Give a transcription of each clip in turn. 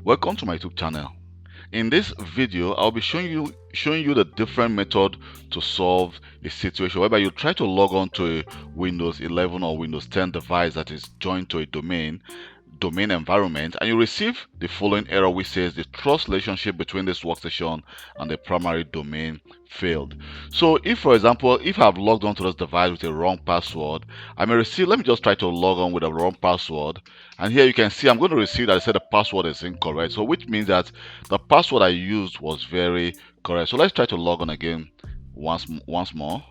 Welcome to my YouTube channel. In this video, I'll be showing you the different method to solve a situation whereby you try to log on to a Windows 11 or Windows 10 device that is joined to a domain environment, and you receive the following error which says the trust relationship between this workstation and the primary domain failed. So if, for example, if I've logged onto this device with a wrong password, I may receive, let me just try to log on with a wrong password, and here you can see I'm going to receive that it said the password is incorrect, so which means that the password I used was very correct. So let's try to log on again once more.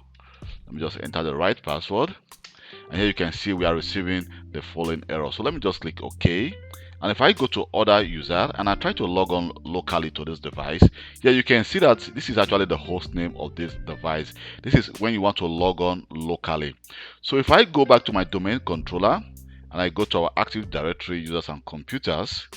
Let me just enter the right password, and here you can see we are receiving the following error. So let me just click OK, and if I go to other user and I try to log on locally to this device, here you can see that this is actually the host name of this device. This is when you want to log on locally. So if I go back to my domain controller and I go to our Active Directory users and computers,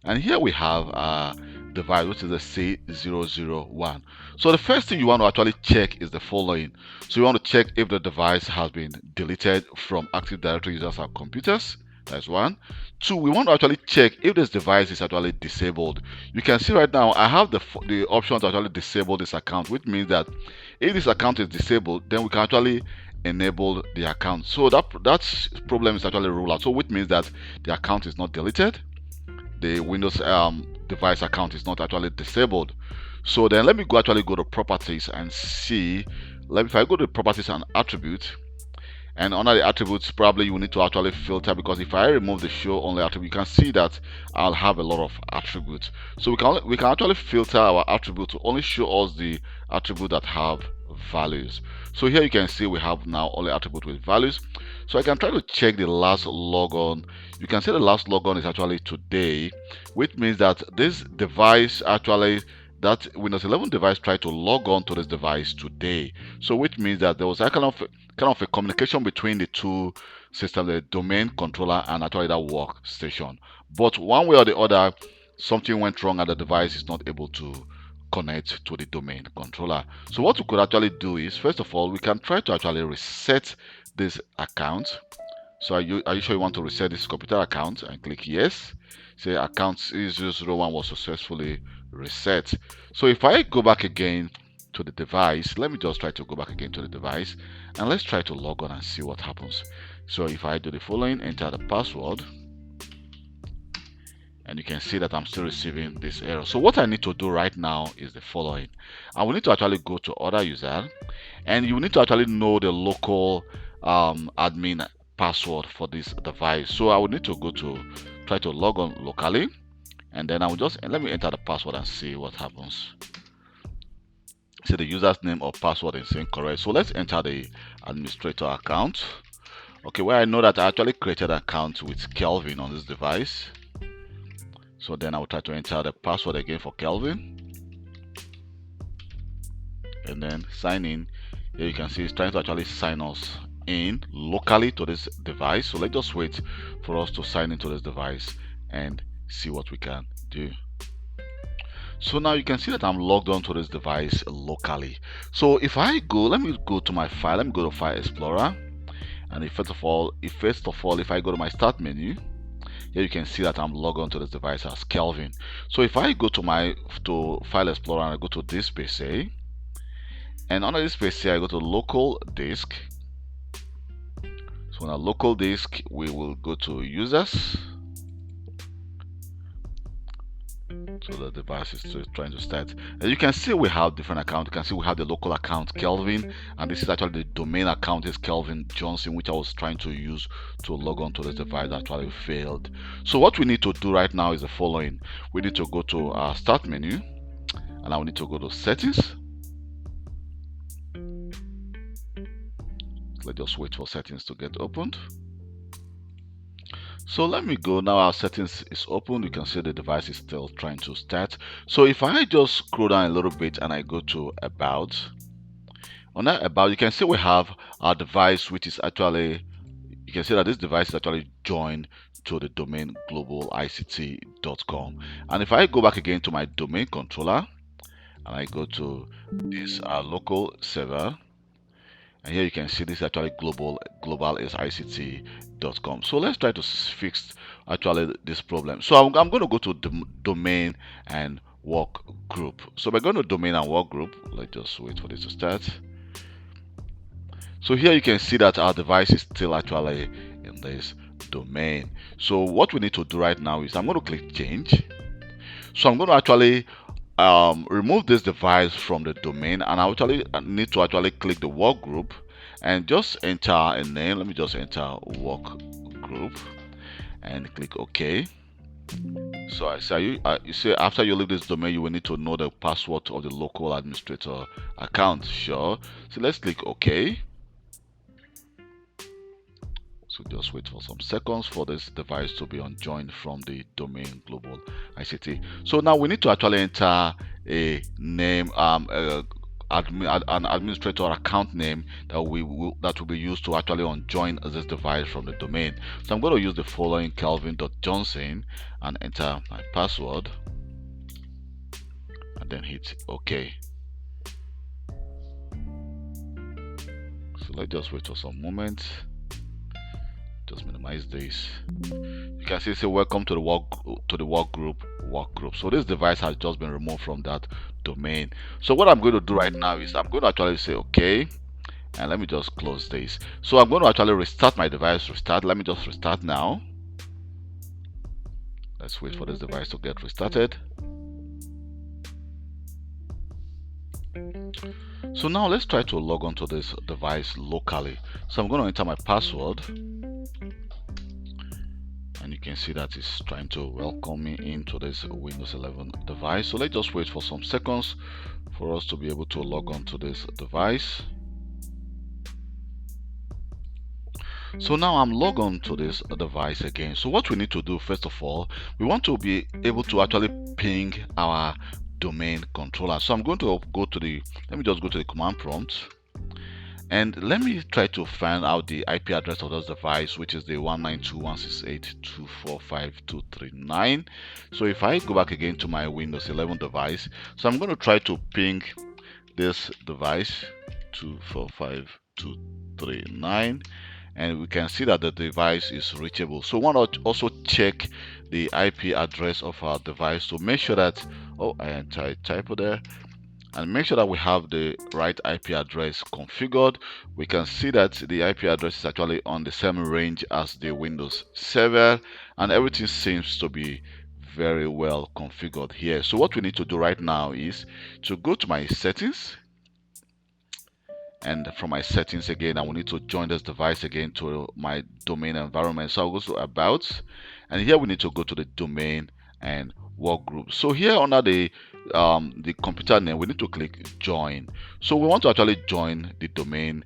and here we have a device which is a C001. So the first thing you want to actually check is the following. So you want to check if the device has been deleted from Active Directory users and computers. That's one. Two, we want to actually check if this device is actually disabled. You can see right now I have the option to actually disable this account, which means that if this account is disabled, then we can actually enable the account. So that problem is actually ruled out. So which means that the account is not deleted, the Windows device account is not actually disabled. So then let me go to properties and see. If I go to properties and attribute, and under the attributes, probably you need to actually filter, because if I remove the show only attribute, you can see that I'll have a lot of attributes. So we can actually filter our attribute to only show us the attribute that have values. So here you can see we have now only attribute with values. So I can try to check the last logon. You can see the last logon is actually today, which means that this device actually, that Windows 11 device tried to log on to this device today. So which means that there was a kind of a communication between the two systems, the domain controller and actually that workstation. But one way or the other, something went wrong and the device is not able to connect to the domain controller. So what we could actually do is, first of all, we can try to actually reset this account. So are you sure you want to reset this computer account? And click yes. Say account 001 was successfully reset. So if I go back again to the device, let me just try to go back again to the device, and let's try to log on and see what happens. So if I do the following, enter the password, and you can see that I'm still receiving this error. So what I need to do right now is the following. I will need to actually go to other user, and you need to actually know the local admin password for this device. So I will need to go to try to log on locally, and then I will just, let me enter the password and see what happens. See, the user's name or password is incorrect. So let's enter the administrator account. Okay, where I know that I actually created an account with Kelvin on this device. So then I will try to enter the password again for Kelvin, and then sign in. Here you can see it's trying to actually sign us in locally to this device. So let's just wait for us to sign into this device and see what we can do. So now you can see that I'm logged on to this device locally. So if I go, let me go to my file. Let me go to File Explorer, and first of all, if I go to my Start menu, here you can see that I'm logged on to this device as Kelvin. So if I go to File Explorer and I go to this PC, and under this PC I go to local disk. So on a local disk, we will go to users. So the device is still trying to start. As you can see, we have different accounts. You can see we have the local account Kelvin, and this is actually the domain account is Kelvin Johnson, which I was trying to use to log on to this device. Actually failed. So what we need to do right now is the following. We need to go to our Start menu, and I will need to go to Settings. Let's just wait for settings to get opened. So let me go now. Our settings is open. You can see the device is still trying to start. So if I just scroll down a little bit and I go to About, on that About, you can see we have our device, which is actually, you can see that this device is actually joined to the domain globalict.com. And if I go back again to my domain controller and I go to this local server, and here you can see this is actually global is ICT .com. So let's try to fix actually this problem. So I'm going to go to the domain and work group. So we're going to domain and work group. Let's just wait for this to start. So here you can see that our device is still actually in this domain. So what we need to do right now is I'm going to click change. So I'm going to actually remove this device from the domain, and I actually need to actually click the work group and just enter a name. Let me just enter work group and click OK. So I say you say after you leave this domain, you will need to know the password of the local administrator account. Sure. So let's click OK. So just wait for some seconds for this device to be unjoined from the domain global ICT. So now we need to actually enter a name, an administrator account name that will be used to actually unjoin this device from the domain. So I'm going to use the following Kelvin.Johnson and enter my password and then hit OK. So let's just wait for some moments. Just minimize this. You can see welcome to the work group. So this device has just been removed from that domain. So what I'm going to do right now is I'm going to actually say okay, and let me just close this. So I'm going to actually restart my device. Let me just restart now. Let's wait for this device to get restarted. So now let's try to log on to this device locally. So I'm going to enter my password, and you can see that it's trying to welcome me into this Windows 11 device. So let's just wait for some seconds for us to be able to log on to this device. So now I'm logged on to this device again. So what we need to do, first of all, we want to be able to actually ping our domain controller. So I'm going to go to let me just go to the command prompt, and let me try to find out the IP address of this device, which is the 192.168.245.239. So if I go back again to my Windows 11 device, so I'm going to try to ping this device 245.239, and we can see that the device is reachable. So why not also check the IP address of our device to make sure that, oh, I entered a typo there, and make sure that we have the right IP address configured. We can see that the IP address is actually on the same range as the Windows server, and everything seems to be very well configured here. So what we need to do right now is to go to my settings, and from my settings again, I will need to join this device again to my domain environment. So I'll go to about, and here we need to go to the domain and work group. So here under the computer name, we need to click join. So we want to actually join the domain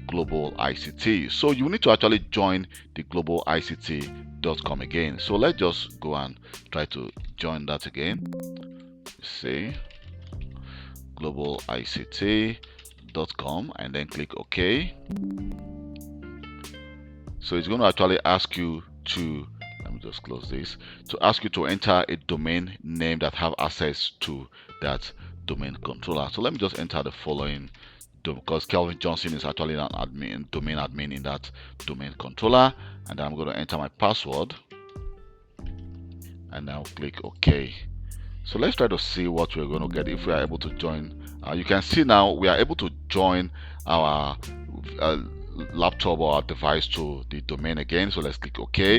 global ICT. So you need to actually join the global ICT.com again. So let's just go and try to join that again. Say global ICT.com and then click OK. So it's going to actually ask you to, let me just close this, to ask you to enter a domain name that have access to that domain controller. So let me just enter the following, because Kelvin Johnson is actually an admin, domain admin in that domain controller, and then I'm going to enter my password and now click OK. So let's try to see what we're going to get if we are able to join. You can see now we are able to join our laptop or our device to the domain again. So let's click OK.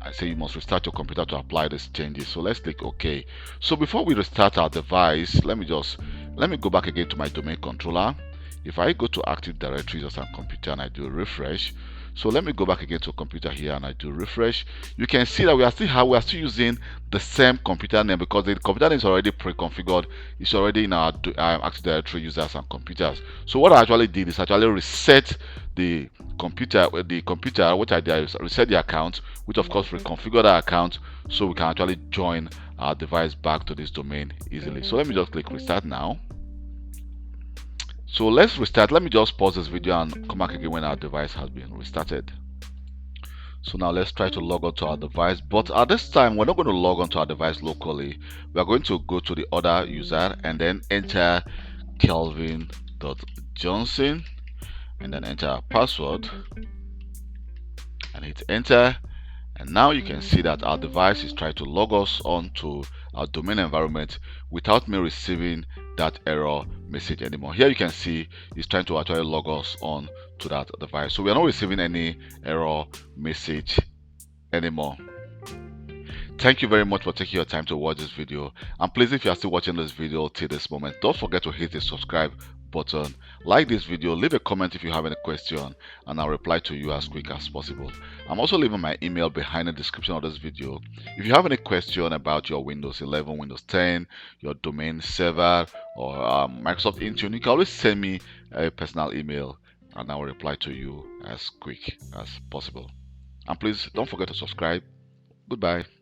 I say you must restart your computer to apply these changes. So let's click OK. So before we restart our device, let me go back again to my domain controller. If I go to Active Directory as a computer and I do refresh, so let me go back again to a computer here and I do refresh. You can see that we are still using the same computer name because the computer name is already pre-configured. It's already in our Active Directory users and computers. So what I actually did is actually reset the computer, which I did is reset the account, which of course reconfigure the account so we can actually join our device back to this domain easily. So let me just click restart now. So let's restart. Let me just pause this video and come back again when our device has been restarted. So now let's try to log on to our device, but at this time we're not going to log on to our device locally. We are going to go to the other user and then enter Kelvin.Johnson and then enter our password and hit enter. And now you can see that our device is trying to log us on to our domain environment without me receiving that error message anymore. Here you can see it's trying to actually log us on to that device. So we are not receiving any error message anymore. Thank you very much for taking your time to watch this video. And please, if you are still watching this video till this moment, don't forget to hit the subscribe button, like this video, leave a comment if you have any question, and I'll reply to you as quick as possible. I'm also leaving my email behind the description of this video. If you have any question about your Windows 11, Windows 10, your domain server, or Microsoft Intune, you can always send me a personal email, and I will reply to you as quick as possible. And please don't forget to subscribe. Goodbye.